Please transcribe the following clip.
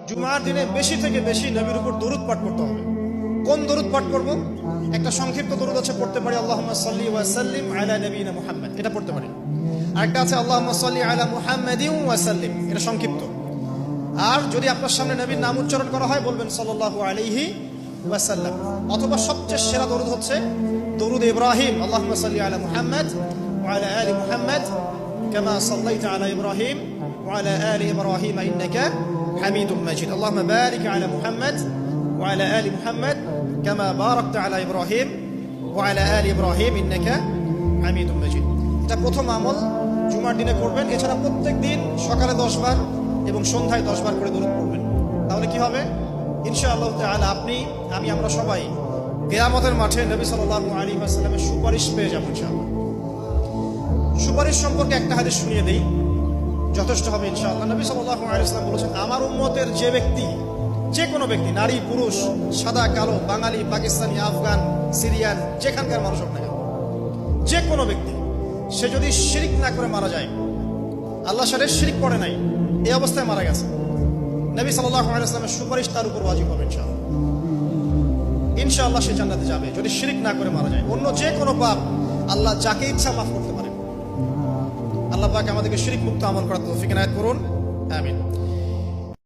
জুমার দিনে বেশি থেকে বেশি নবীর উপর দরুদ পাঠ করতে হবে। কোন দরুদ পাঠ করব? একটা সংক্ষিপ্ত দরুদ আছে, পড়তে পারি আল্লাহুম্মা সাল্লি ওয়া সাল্লিম আলা নবিয়িনা মুহাম্মদ, এটা পড়তে পারি। আরেকটা আছে আল্লাহুম্মা সাল্লি আলা মুহাম্মাদিন ওয়া সাল্লিম, এটা সংক্ষিপ্ত। আর যদি আপনার সামনে নবীর নাম উচ্চারণ করা হয় বলবেন সাল্লাল্লাহু আলাইহি ওয়াসাল্লাম। অথবা সবচেয়ে সেরা দরুদ হচ্ছে দরুদ ইব্রাহিম, আল্লাহুম্মা সাল্লি আলা মুহাম্মদ ওয়া আলা আলি মুহাম্মদ কামা সাল্লাইতা আলা ইব্রাহিম ওয়া আলা আলি ইব্রাহিম ইন্নাকা হামিদুম মাজিদ। আল্লাহুম্মা বারিক আলা মুহাম্মদ ওয়া আলা আলি মুহাম্মদ কামা বারাকতা আলা ইব্রাহিম ওয়া আলা আলি ইব্রাহিম ইন্নাকা হামিদুম মাজিদ। এটা প্রথম আমল, জুমার দিনে করবেন। এছাড়া প্রত্যেক দিন সকালে 10 বার এবং সন্ধ্যায় 10 বার করে দরুদ পড়বেন। তাহলে কি হবে? ইনশাআল্লাহ তাআলা আপনি, আমি, আমরা সবাই কিয়ামতের মাঠে নবী সাল্লাল্লাহু আলাইহি ওয়াসাল্লামের সুপারিশ পেয়ে যাব ইনশাআল্লাহ। সুপারিশ সম্পর্কে একটা হাদিস শুনিয়ে দেই, যথেষ্ট হবে ইনশাআল্লাহ। নবী সাল্লাল্লাহু আলাইহি ওয়াসাল্লাম বলেছেন, আমার উম্মতের যে ব্যক্তি, যে কোনো ব্যক্তি, নারী পুরুষ, সাদা কালো, বাঙালি, পাকিস্তানি, আফগান, সিরিয়ান, যেখানকার মানুষ হোক না কেন, যে কোনো ব্যক্তি, সে যদি শিরক না করে মারা যায়, আল্লাহর সাথে শিরক করে নাই, এই অবস্থায় মারা গেছে, নবী সাল্লাল্লাহু আলাইহি ওয়াসাল্লামের সুপারিশ তার উপর ওয়াজিব হবে ইনশাআল্লাহ। ইনশাআল্লাহ সে জান্নাতে যাবে যদি শিরক না করে মারা যায়। অন্য যে কোনো পাপ আল্লাহ যাকে ইচ্ছা মাফ করতে পারে। আল্লাহ পাক আমাদেরকে শিরক মুক্ত আমল করার তৌফিক এনায়েত করুন, আমিন।